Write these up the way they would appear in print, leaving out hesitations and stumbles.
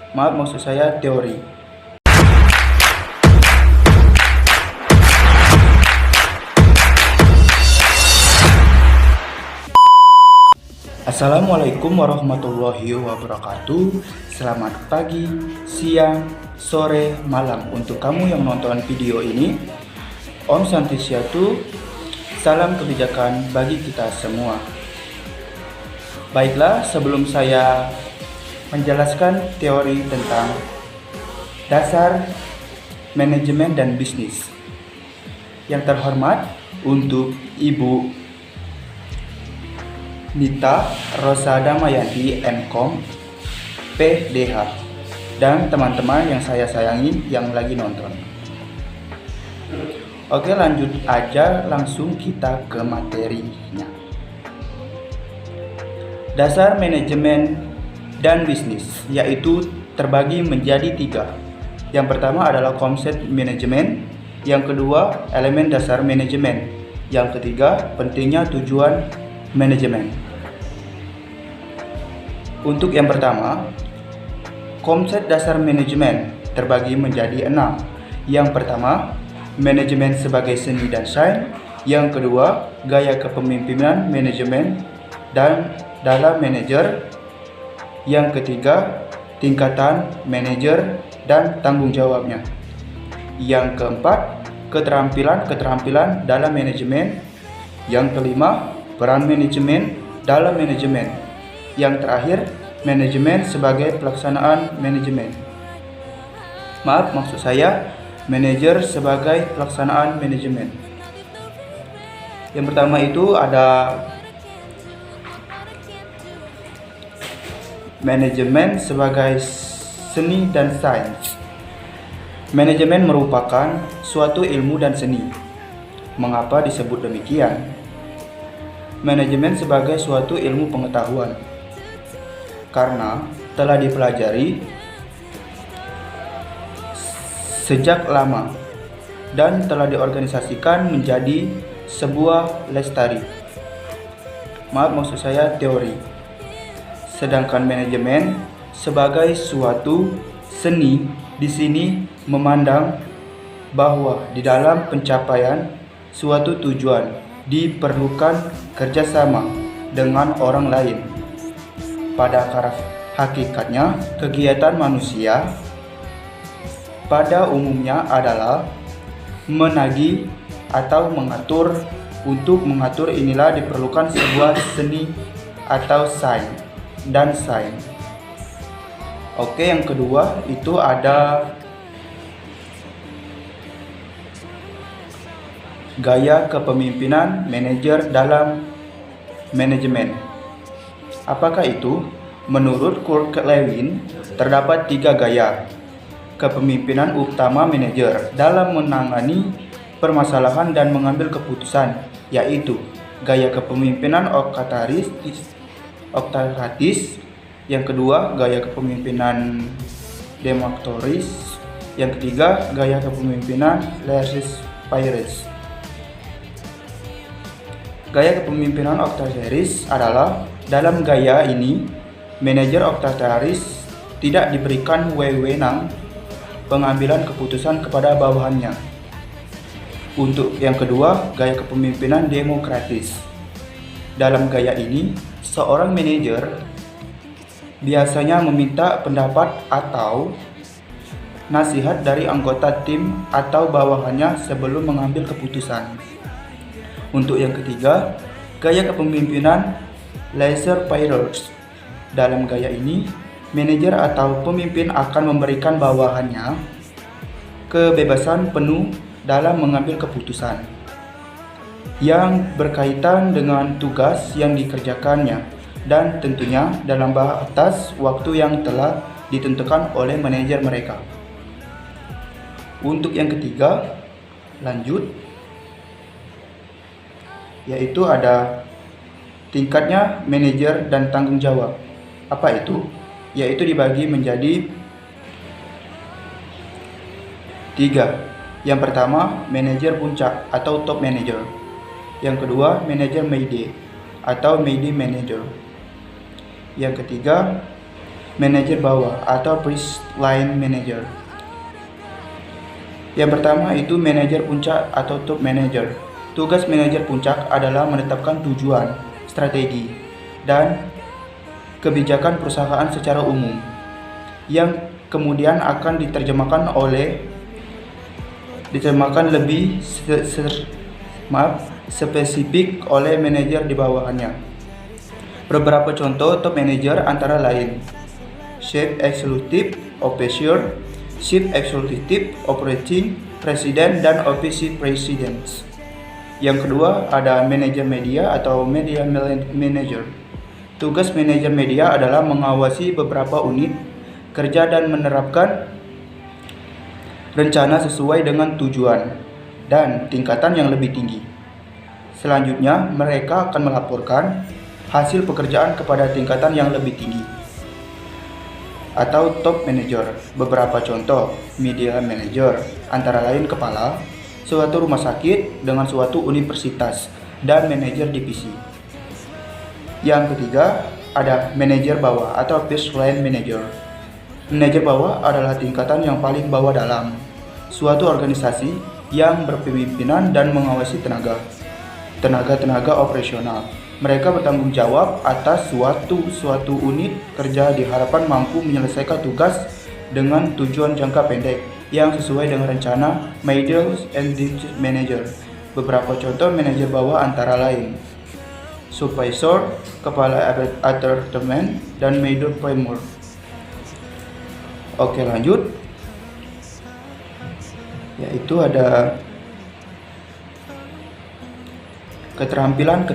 Maaf, maksud saya teori. Assalamualaikum warahmatullahi wabarakatuh. Selamat pagi, siang, sore, malam untuk kamu yang menonton video ini. Om Santisyatu, salam kebijakan bagi kita semua. Baiklah, sebelum saya menjelaskan teori tentang dasar manajemen dan bisnis, yang terhormat untuk Ibu Nita Rosa Damayanti MCom PDH dan teman-teman yang saya sayangi yang lagi nonton. Oke, lanjut aja, langsung kita ke materinya. Dasar manajemen dan bisnis yaitu terbagi menjadi 3. Yang pertama adalah konsep manajemen, yang kedua elemen dasar manajemen, yang ketiga pentingnya tujuan manajemen. Untuk yang pertama, konsep dasar manajemen terbagi menjadi 6. Yang pertama, manajemen sebagai seni dan sains. Yang kedua, gaya kepemimpinan manajemen dan dalam manajer. Yang ketiga, tingkatan manajer dan tanggung jawabnya. Yang keempat, keterampilan dalam manajemen. Yang kelima, peran manajemen dalam manajemen. Yang terakhir, manajemen sebagai pelaksanaan manajemen. Maaf, maksud saya manajer sebagai pelaksanaan manajemen. Yang pertama itu ada manajemen sebagai seni dan sains. Manajemen merupakan suatu ilmu dan seni. Mengapa disebut demikian? Manajemen sebagai suatu ilmu pengetahuan karena telah dipelajari sejak lama dan telah diorganisasikan menjadi sebuah lestari. Maaf, maksud saya teori. Sedangkan manajemen sebagai suatu seni di sini memandang bahwa di dalam pencapaian suatu tujuan diperlukan kerjasama dengan orang lain. Pada hakikatnya, kegiatan manusia pada umumnya adalah menagih atau mengatur. Untuk mengatur inilah diperlukan sebuah seni atau sains dan sains. Oke, yang kedua itu ada gaya kepemimpinan manajer dalam manajemen. Apakah itu? Menurut Kurt Lewin, terdapat 3 gaya kepemimpinan utama manajer dalam menangani permasalahan dan mengambil keputusan, yaitu gaya kepemimpinan oktokratis, yang kedua gaya kepemimpinan demokratis, yang ketiga gaya kepemimpinan laissez-faire. Gaya kepemimpinan oktokratis adalah dalam gaya ini, manajer oktokratis tidak diberikan wewenang pengambilan keputusan kepada bawahannya. Untuk yang kedua, gaya kepemimpinan demokratis. Dalam gaya ini, seorang manajer biasanya meminta pendapat atau nasihat dari anggota tim atau bawahannya sebelum mengambil keputusan. Untuk yang ketiga, gaya kepemimpinan laissez-faire. Dalam gaya ini, manajer atau pemimpin akan memberikan bawahannya kebebasan penuh dalam mengambil keputusan yang berkaitan dengan tugas yang dikerjakannya dan tentunya dalam batas waktu yang telah ditentukan oleh manajer mereka. Untuk yang ketiga, lanjut, yaitu ada tingkatnya manajer dan tanggung jawab. Apa itu? Yaitu dibagi menjadi 3. Yang pertama, manajer puncak atau top manager. Yang kedua, manajer mayday atau mayday manager. Yang ketiga, manajer bawah atau first line manager. Yang pertama itu manajer puncak atau top manager. Tugas manajer puncak adalah menetapkan tujuan, strategi, dan kebijakan perusahaan secara umum yang kemudian akan diterjemahkan lebih spesifik oleh manajer di bawahannya. Beberapa contoh top manager antara lain Chief Executive Officer, Chief Executive Operating President, dan Office Presidents. Yang kedua ada manajer media atau media manager. Tugas manajer media adalah mengawasi beberapa unit kerja dan menerapkan rencana sesuai dengan tujuan dan tingkatan yang lebih tinggi. Selanjutnya, mereka akan melaporkan hasil pekerjaan kepada tingkatan yang lebih tinggi atau top manager. Beberapa contoh media manager antara lain kepala suatu rumah sakit dengan suatu universitas dan manajer divisi. Yang ketiga ada manajer bawah atau first line manager. Manajer bawah adalah tingkatan yang paling bawah dalam suatu organisasi yang berpimpinan dan mengawasi tenaga operasional. Mereka bertanggung jawab atas suatu unit kerja diharapkan mampu menyelesaikan tugas dengan tujuan jangka pendek yang sesuai dengan rencana middle and manager. Beberapa contoh manajer bawah antara lain supervisor, kepala departemen, dan middle framework. Oke, lanjut. Yaitu ada keterampilan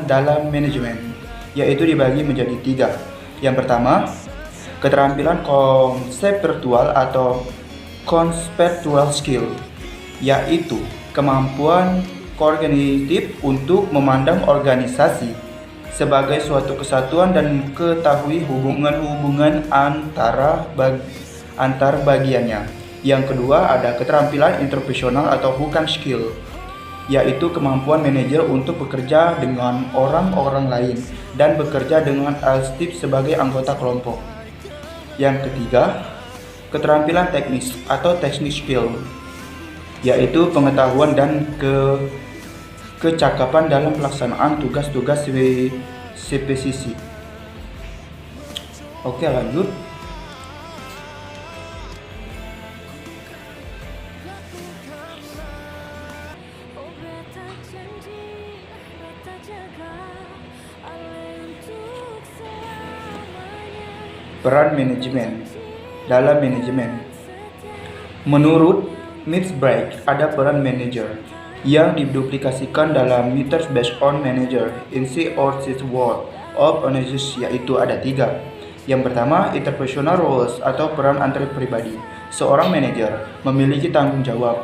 dalam manajemen, yaitu dibagi menjadi 3. Yang pertama, keterampilan konseptual atau conceptual skill, yaitu kemampuan kognitif untuk memandang organisasi sebagai suatu kesatuan dan ketahui hubungan-hubungan antar bagiannya. Yang kedua ada keterampilan interpersonal atau human skill, yaitu kemampuan manajer untuk bekerja dengan orang-orang lain dan bekerja dengan aktif sebagai anggota kelompok. Yang ketiga, keterampilan teknis atau technical skill, yaitu pengetahuan dan kecakapan dalam pelaksanaan tugas-tugas spesifik. Oke, lanjut. Peran manajemen dalam manajemen. Menurut Myers-Briggs, ada peran manager yang diduplikasikan dalam methods based on manager in C or C world of organization, yaitu ada 3. Yang pertama, interpersonal roles atau peran antar pribadi. Seorang manajer memiliki tanggung jawab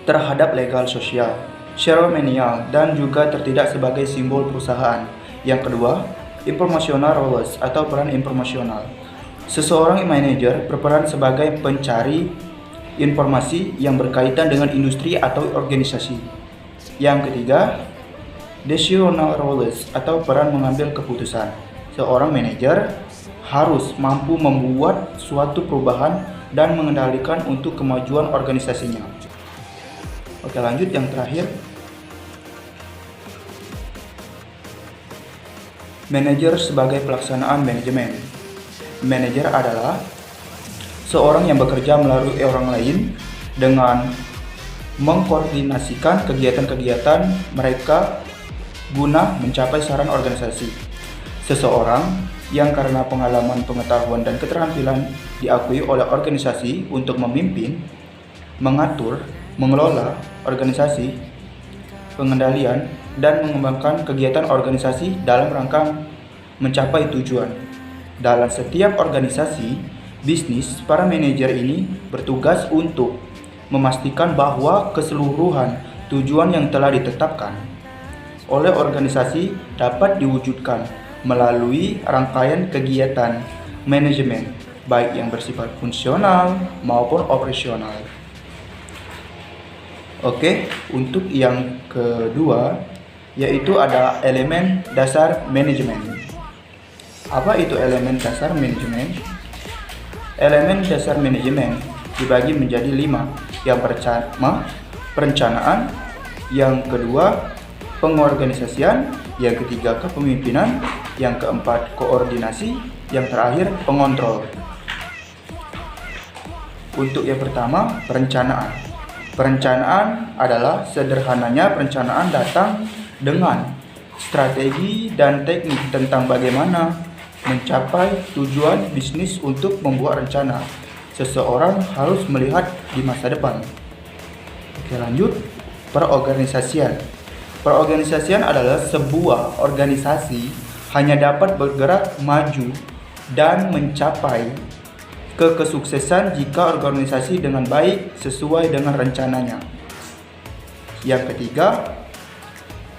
terhadap legal, sosial, seremonial, dan juga tertindak sebagai simbol perusahaan. Yang kedua, informational roles atau peran informasional. Seseorang manajer berperan sebagai pencari informasi yang berkaitan dengan industri atau organisasi. Yang ketiga, decisional roles atau peran mengambil keputusan. Seorang manajer harus mampu membuat suatu perubahan dan mengendalikan untuk kemajuan organisasinya. Oke, lanjut yang terakhir. Manajer sebagai pelaksanaan manajemen. Manajer adalah seorang yang bekerja melalui orang lain dengan mengkoordinasikan kegiatan-kegiatan mereka guna mencapai sasaran organisasi. Seseorang yang karena pengalaman, pengetahuan, dan keterampilan diakui oleh organisasi untuk memimpin, mengatur, mengelola organisasi, pengendalian, dan mengembangkan kegiatan organisasi dalam rangka mencapai tujuan. Dalam setiap organisasi bisnis, para manajer ini bertugas untuk memastikan bahwa keseluruhan tujuan yang telah ditetapkan oleh organisasi dapat diwujudkan melalui rangkaian kegiatan manajemen, baik yang bersifat fungsional maupun operasional. Oke, untuk yang kedua, yaitu ada elemen dasar manajemen. Apa itu elemen dasar manajemen? Elemen dasar manajemen dibagi menjadi 5. Yang pertama, perencanaan. Yang kedua, pengorganisasian. Yang ketiga, kepemimpinan. Yang keempat, koordinasi. Yang terakhir, pengontrol. Untuk yang pertama, perencanaan. Perencanaan adalah sederhananya perencanaan datang dengan strategi dan teknik tentang bagaimana mencapai tujuan bisnis. Untuk membuat rencana, seseorang harus melihat di masa depan. Oke, lanjut. Perorganisasian. Perorganisasian adalah sebuah organisasi hanya dapat bergerak maju dan mencapai kesuksesan jika organisasi dengan baik sesuai dengan rencananya. Yang ketiga,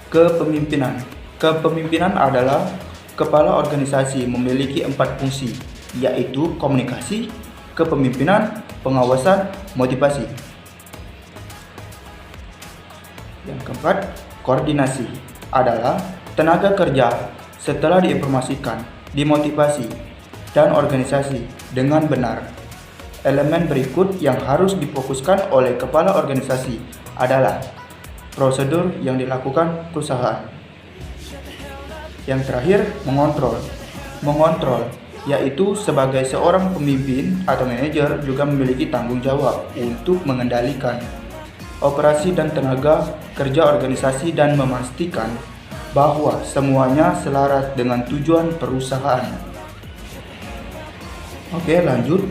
kepemimpinan. Kepemimpinan adalah kepala organisasi memiliki 4 fungsi, yaitu komunikasi, kepemimpinan, pengawasan, motivasi. Yang keempat, koordinasi adalah tenaga kerja setelah diinformasikan, dimotivasi, dan organisasi dengan benar. Elemen berikut yang harus difokuskan oleh kepala organisasi adalah prosedur yang dilakukan perusahaan. Yang terakhir, mengontrol. Mengontrol yaitu sebagai seorang pemimpin atau manajer juga memiliki tanggung jawab untuk mengendalikan operasi dan tenaga kerja organisasi dan memastikan bahwa semuanya selaras dengan tujuan perusahaan. Oke, lanjut.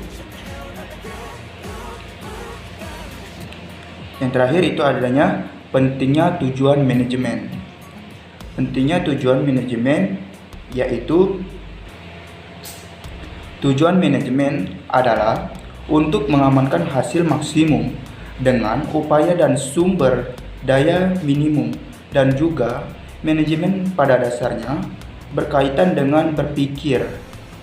Yang terakhir itu adanya pentingnya tujuan manajemen. Pentingnya tujuan manajemen yaitu tujuan manajemen adalah untuk mengamankan hasil maksimum dengan upaya dan sumber daya minimum, dan juga manajemen pada dasarnya berkaitan dengan berpikir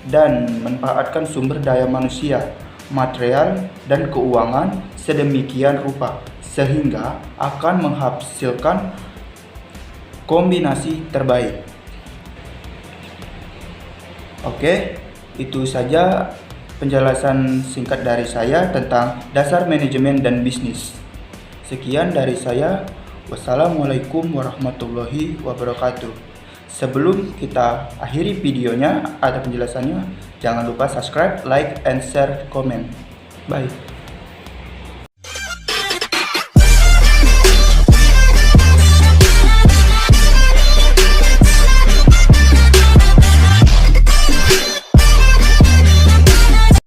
dan memanfaatkan sumber daya manusia, material, dan keuangan sedemikian rupa sehingga akan menghasilkan kombinasi terbaik. Oke, itu saja penjelasan singkat dari saya tentang dasar manajemen dan bisnis. Sekian dari saya. Wassalamualaikum warahmatullahi wabarakatuh. Sebelum kita akhiri videonya atau penjelasannya, jangan lupa subscribe, like, and share, comment. Bye.